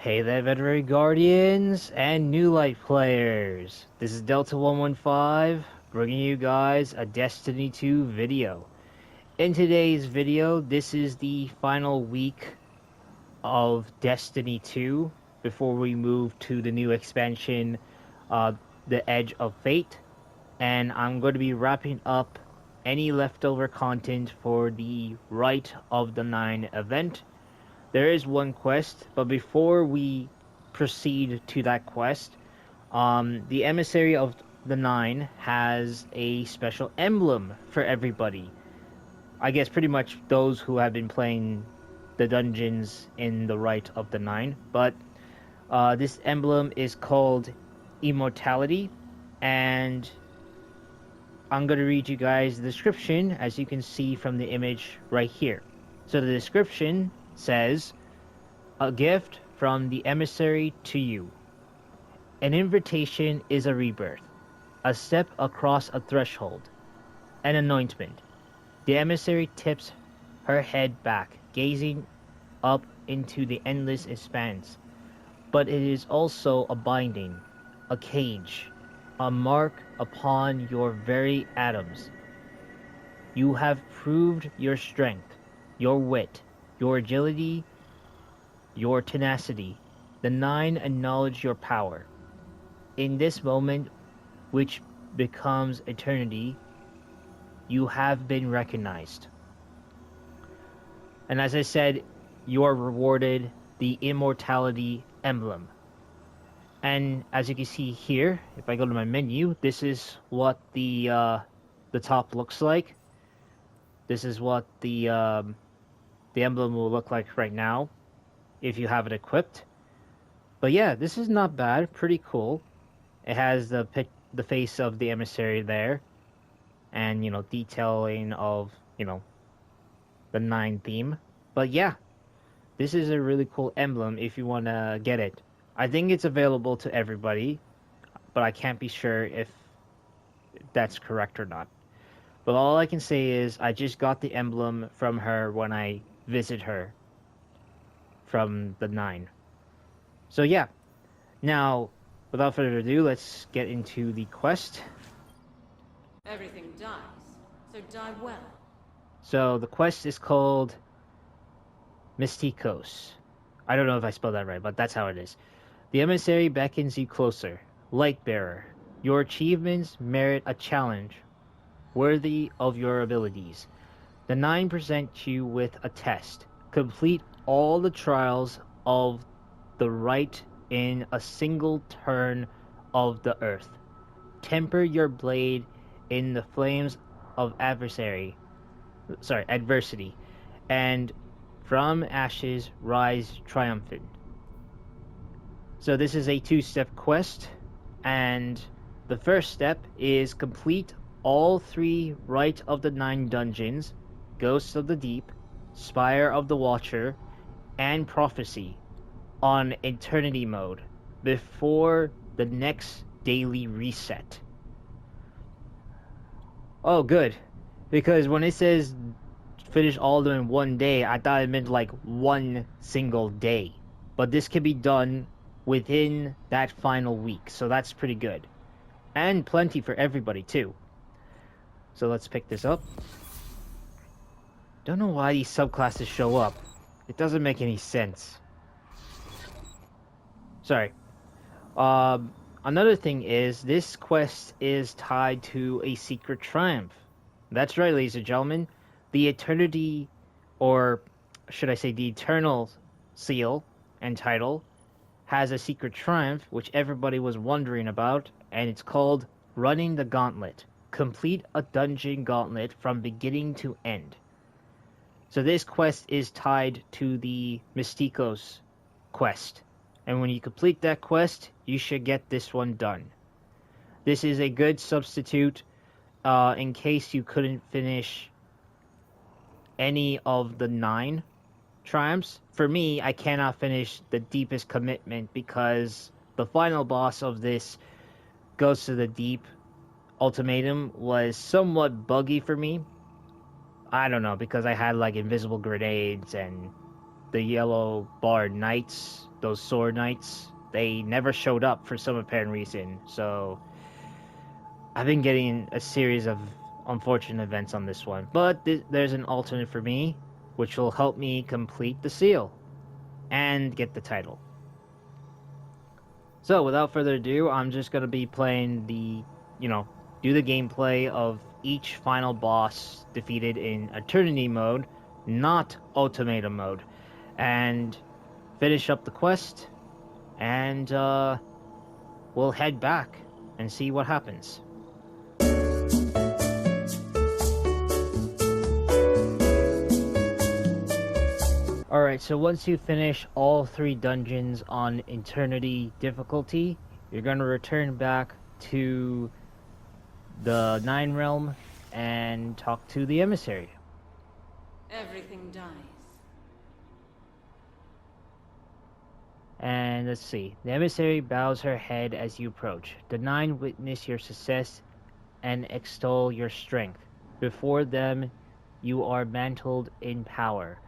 Hey there, Veterinary Guardians and New Light players. This is Delta 115 bringing you guys a Destiny 2 video. In today's video, this is the final week of Destiny 2 before we move to the new expansion, The Edge of Fate. And I'm going to be wrapping up any leftover content for the Rite of the Nine event. There is one quest, but before we proceed to that quest, the Emissary of the Nine has a special emblem for everybody. I guess pretty much those who have been playing the dungeons in the Rite of the Nine. But this emblem is called Immortality, and I'm going to read you guys the description, as you can see from the image right here. So the description says, "A gift from the emissary to you. An invitation is a rebirth, a step across a threshold, an anointment." The emissary tips her head back, gazing up into the endless expanse. But it is also a binding, a cage, a mark upon your very atoms. You have proved your strength, your wit, your agility, your tenacity. The Nine acknowledge your power. In this moment, which becomes eternity, you have been recognized. And as I said, you are rewarded the Immortality emblem. And as you can see here, if I go to my menu, this is what the top looks like. This is what the emblem will look like right now if you have it equipped. But yeah, this is not bad. Pretty cool. It has the face of the emissary there, and detailing of the Nine theme. But yeah, this is a really cool emblem if you want to get it. I think it's available to everybody, but I can't be sure if that's correct or not. But all I can say is I just got the emblem from her when I visit her from the Nine. So yeah, now without further ado, let's get into the quest. Everything dies, so die well. So the quest is called Mystikos. I don't know if I spelled that right, but that's how it is. The emissary beckons you closer. Lightbearer, your achievements merit a challenge worthy of your abilities. The Nine present you with a test. Complete all the trials of the Rite in a single turn of the earth. Temper your blade in the flames of adversity, and from ashes rise triumphant. So this is a two-step quest, and the first step is complete all three Rite of the Nine dungeons: Ghosts of the Deep, Spire of the Watcher, and Prophecy, on Eternity mode before the next daily reset. Oh, good. Because when it says finish all of them in one day, I thought it meant like one single day. But this can be done within that final week, so that's pretty good. And plenty for everybody, too. So let's pick this up. Don't know why these subclasses show up. It doesn't make any sense. Sorry. Another thing is, this quest is tied to a secret triumph. That's right, ladies and gentlemen. The Eternity, or should I say the Eternal seal and title, has a secret triumph which everybody was wondering about, and it's called Running the Gauntlet. Complete a dungeon gauntlet from beginning to end. So this quest is tied to the Mystikos quest, and when you complete that quest, you should get this one done. This is a good substitute in case you couldn't finish any of the 9 triumphs. For me, I cannot finish the Deepest Commitment because the final boss of this Ghosts of the Deep ultimatum was somewhat buggy for me. I don't know, because I had like invisible grenades and the yellow barred knights those sword knights, they never showed up for some apparent reason. So I've been getting a series of unfortunate events on this one. But there's an alternate for me, which will help me complete the seal and get the title. So without further ado, I'm just gonna be playing do the gameplay of each final boss defeated in Eternity mode, not Ultimatum mode, and finish up the quest, and we'll head back and see what happens. Alright, so once you finish all 3 dungeons on Eternity difficulty, you're going to return back to the 9 realm and talk to the emissary. Everything dies. And let's see. The emissary bows her head as you approach. The 9 witness your success and extol your strength. Before them, you are mantled in power.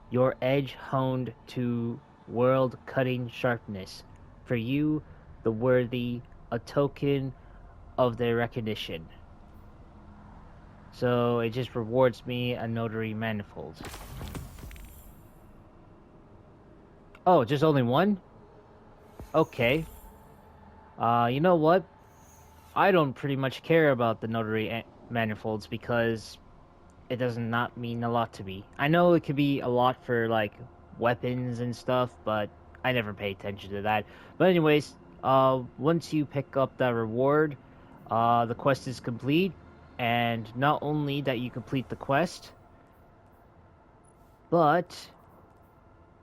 Your edge honed to world-cutting sharpness. For you, the worthy, a token of their recognition. So it just rewards me a notary manifold. Oh, just only one? Okay. You know what? I don't pretty much care about the notary manifolds because it does not mean a lot to me. I know it could be a lot for like weapons and stuff, but I never pay attention to that. But anyways, once you pick up that reward, the quest is complete, and not only that you complete the quest, but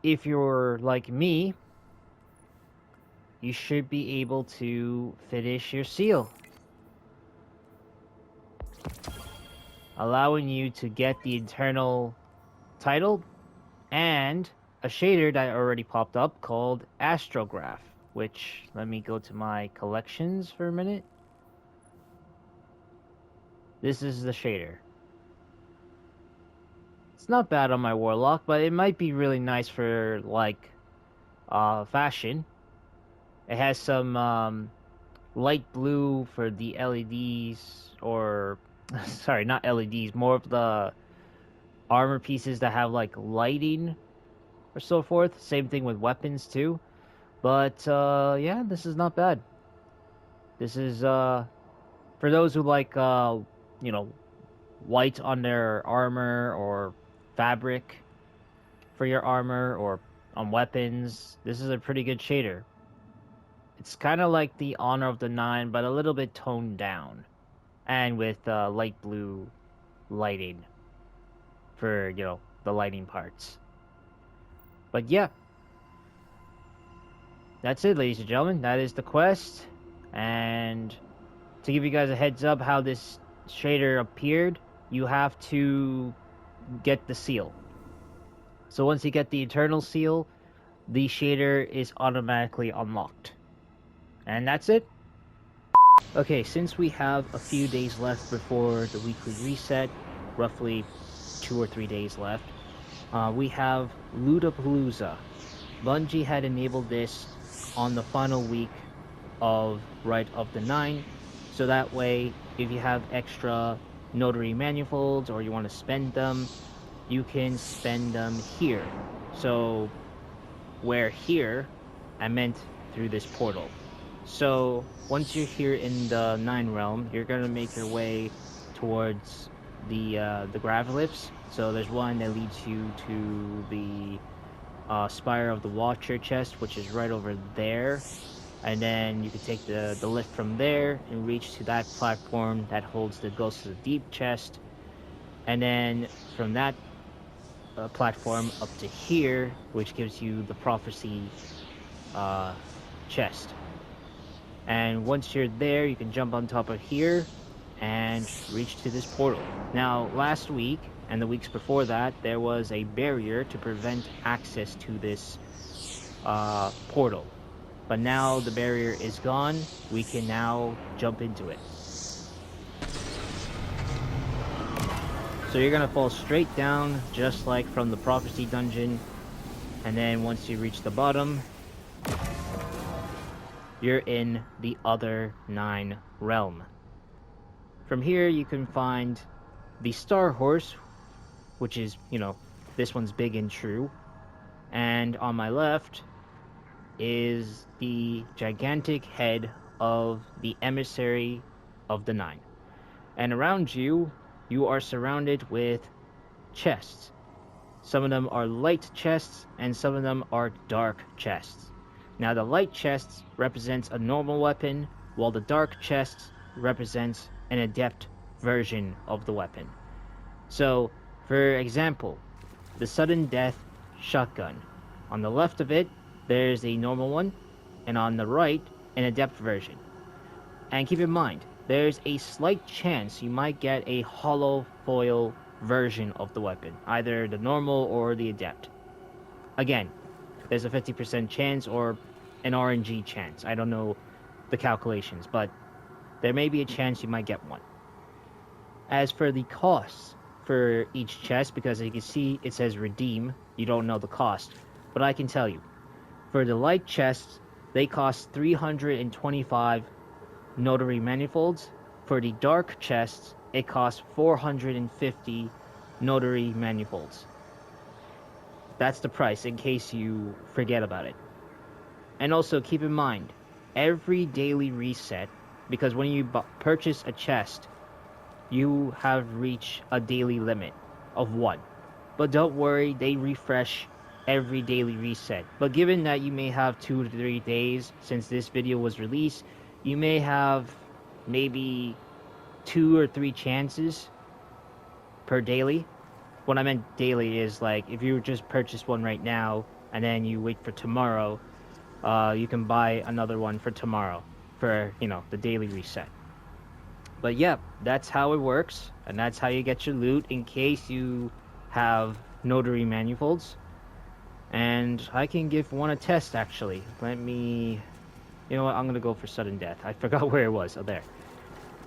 if you're like me, you should be able to finish your seal, allowing you to get the internal title and a shader that already popped up called Astrograph, which, let me go to my collections for a minute. This is the shader. It's not bad on my Warlock, but it might be really nice for, like, fashion. It has some light blue for the LEDs, or sorry, not LEDs, more of the armor pieces that have like lighting or so forth. Same thing with weapons too. But yeah, this is not bad. This is for those who like white on their armor or fabric for your armor or on weapons. This is a pretty good shader. It's kind of like the Honor of the Nine, but a little bit toned down, and with light blue lighting for the lighting parts. But yeah, that's it, ladies and gentlemen. That is the quest, and to give you guys a heads up how this shader appeared, you have to get the seal. So once you get the Eternal Seal, the shader is automatically unlocked. And that's it. Okay, since we have a few days left before the weekly reset, roughly 2 or 3 days left, we have Ludapalooza. Bungie had enabled this on the final week of Rite of the Nine, so that way, if you have extra notary manifolds or you want to spend them, you can spend them here. So, where here, I meant through this portal. So, once you're here in the 9 realm, you're gonna make your way towards the Gravelyphs. So there's one that leads you to the Spire of the Watcher chest, which is right over there. And then you can take the lift from there and reach to that platform that holds the Ghost of the Deep chest. And then from that platform up to here, which gives you the Prophecy chest. And once you're there, you can jump on top of here and reach to this portal. Now, last week and the weeks before that, there was a barrier to prevent access to this portal. But now the barrier is gone, we can now jump into it. So you're gonna fall straight down, just like from the Prophecy dungeon. And then once you reach the bottom, you're in the other 9 realm. From here, you can find the Star Horse, which is, this one's big and true. And on my left is the gigantic head of the emissary of the 9. And around you, you are surrounded with chests. Some of them are light chests, and some of them are dark chests. Now, the light chests represents a normal weapon, while the dark chests represents an adept version of the weapon. So, for example, the sudden death shotgun. On the left of it, there's a normal one, and on the right, an adept version. And keep in mind, there's a slight chance you might get a hollow foil version of the weapon, either the normal or the adept. Again, there's a 50% chance or an RNG chance. I don't know the calculations, but there may be a chance you might get one. As for the costs for each chest, because as you can see it says redeem, you don't know the cost, but I can tell you. For the light chests, they cost 325 notary manifolds. For the dark chests, it costs 450 notary manifolds. That's the price in case you forget about it. And also keep in mind, every daily reset, because when you purchase a chest, you have reached a daily limit of 1. But don't worry, they refresh every daily reset. But given that you may have 2 to 3 days since this video was released, you may have maybe 2 or 3 chances per daily. What I meant daily is like if you just purchase one right now and then you wait for tomorrow, you can buy another one for tomorrow for, the daily reset. But yeah, that's how it works, and that's how you get your loot in case you have notary manifolds. And I can give one a test, actually. Let me... You know what? I'm going to go for sudden death. I forgot where it was. Oh, there.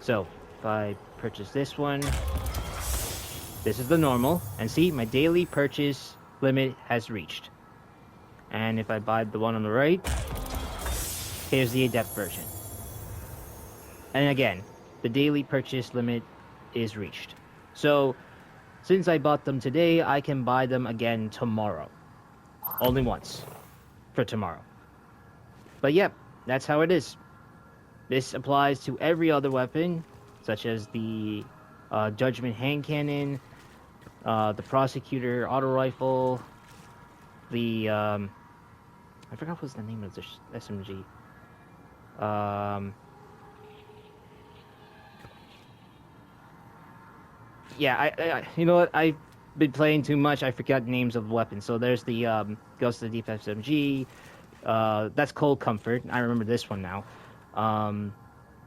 So, if I purchase this one... This is the normal. And see, my daily purchase limit has reached. And if I buy the one on the right... Here's the adept version. And again, the daily purchase limit is reached. So, since I bought them today, I can buy them again tomorrow. Only once. For tomorrow. But yep, that's how it is. This applies to every other weapon, such as the Judgment Hand Cannon, the Prosecutor Auto Rifle, the... I forgot what was the name of the SMG. Yeah, I you know what? I've been playing too much. I forgot names of weapons. So there's the Ghost of the Deep SMG. That's Cold Comfort. I remember this one now.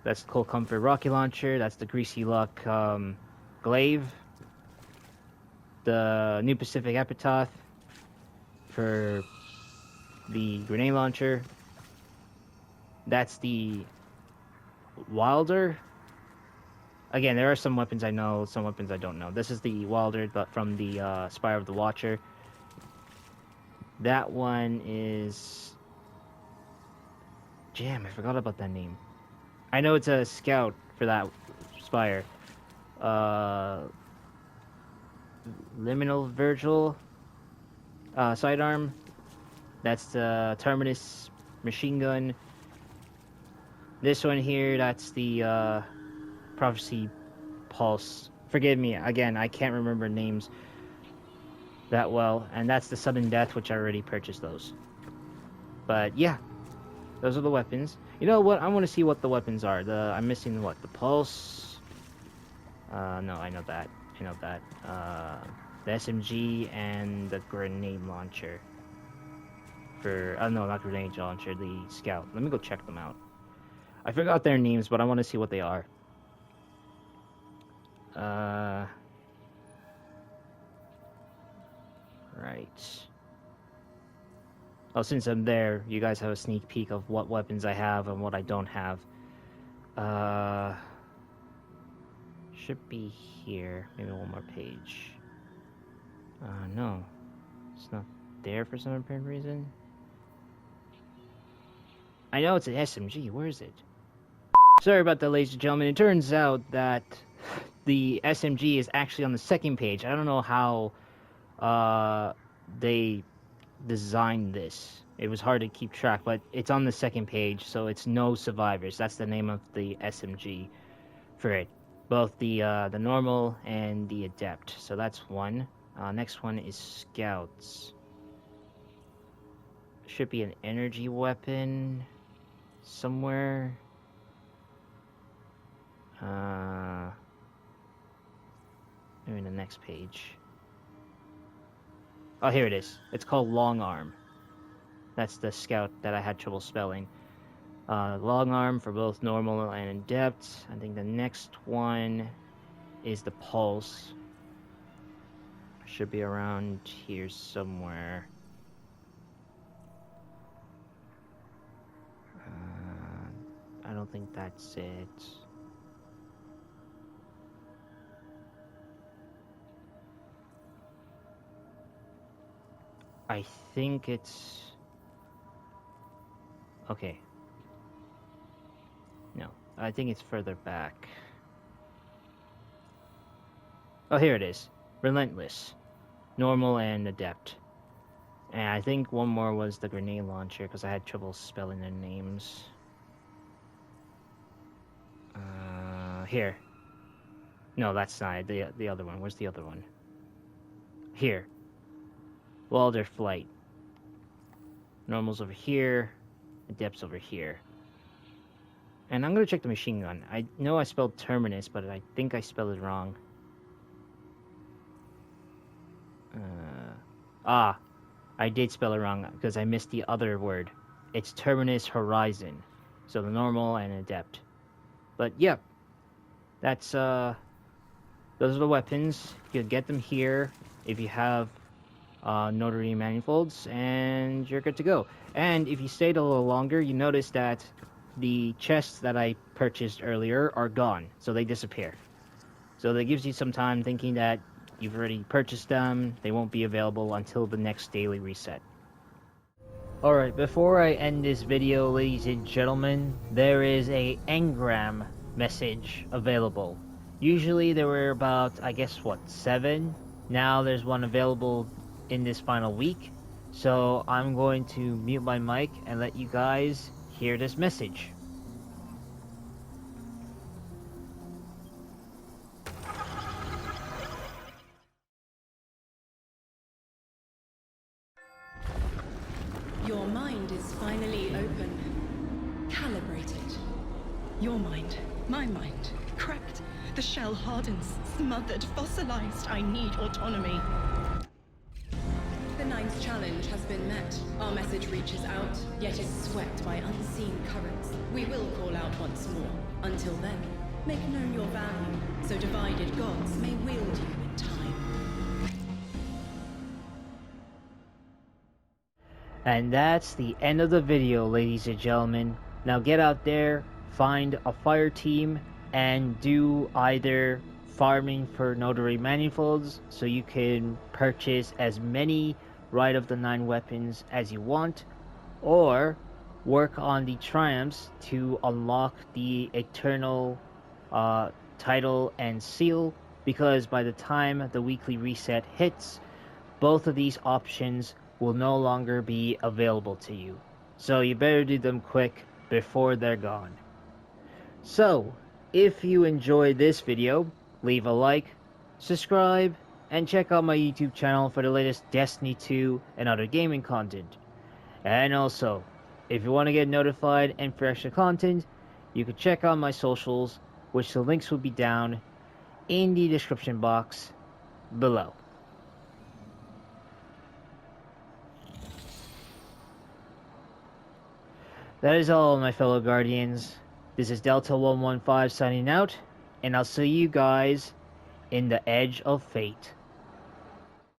That's Cold Comfort Rocket Launcher. That's the Greasy Luck Glaive. The New Pacific Epitaph for the grenade launcher. That's the Wilder. Again, there are some weapons I know, some weapons I don't know. This is the Wilder, but from the Spire of the Watcher. That one is... Damn, I forgot about that name. I know it's a scout for that Spire. Liminal Virgil. Sidearm. That's the Terminus machine gun. This one here, that's the Prophecy Pulse. Forgive me, again, I can't remember names that well. And that's the Sudden Death, which I already purchased those. But yeah, those are the weapons. You know what? I want to see what the weapons are. I'm missing what? The Pulse? No, I know that. The SMG and the grenade launcher. Oh no, not grenade launcher, the Scout. Let me go check them out. I forgot their names, but I want to see what they are. Right. Oh, since I'm there, you guys have a sneak peek of what weapons I have and what I don't have. Should be here. Maybe one more page. No. It's not there for some apparent reason. I know it's an SMG. Where is it? Sorry about that, ladies and gentlemen. It turns out that the SMG is actually on the second page. I don't know how they designed this. It was hard to keep track, but it's on the second page, so it's No Survivors. That's the name of the SMG for it. Both the normal and the adept. So that's one. Next one is Scouts. Should be an energy weapon somewhere. Maybe the next page. Oh, here it is. It's called Long Arm. That's the scout that I had trouble spelling. Long Arm for both normal and adept. I think the next one is the Pulse. Should be around here somewhere. I don't think that's it. I think it's... Okay. No, I think it's further back. Oh, here it is. Relentless. Normal and adept. And I think one more was the grenade launcher, because I had trouble spelling their names. Here. No, that's not the other one. Where's the other one? Here. Walder Flight. Normal's over here. Adept's over here. And I'm gonna check the machine gun. I know I spelled Terminus, but I think I spelled it wrong. I did spell it wrong because I missed the other word. It's Terminus Horizon. So the normal and adept. But yeah, that's those are the weapons. You can get them here if you have notary manifolds, and you're good to go. And if you stayed a little longer, you notice that the chests that I purchased earlier are gone, so they disappear. So that gives you some time thinking that you've already purchased them. They won't be available until the next daily reset. Alright, before I end this video, ladies and gentlemen, there is a engram message available. Usually there were about, I guess, 7? Now there's one available in this final week. So I'm going to mute my mic and let you guys hear this message. Your mind is finally open. Calibrated. Your mind, my mind, cracked. The shell hardens, smothered, fossilized. I need autonomy. The ninth challenge has been met. Our message reaches out, yet is swept by unseen currents. We will call out once more. Until then, make known your value, so divided gods may wield you in time. And that's the end of the video, ladies and gentlemen. Now get out there, find a fire team, and do either farming for notary manifolds so you can purchase as many Rite of the 9 weapons as you want, or work on the triumphs to unlock the eternal title and seal, because by the time the weekly reset hits, both of these options will no longer be available to you. So you better do them quick before they're gone. So, if you enjoyed this video, leave a like, subscribe, and check out my YouTube channel for the latest Destiny 2 and other gaming content. And also, if you want to get notified and for extra content, you can check out my socials, which the links will be down in the description box below. That is all, my fellow Guardians. This is Delta 115 signing out, and I'll see you guys in the Edge of Fate.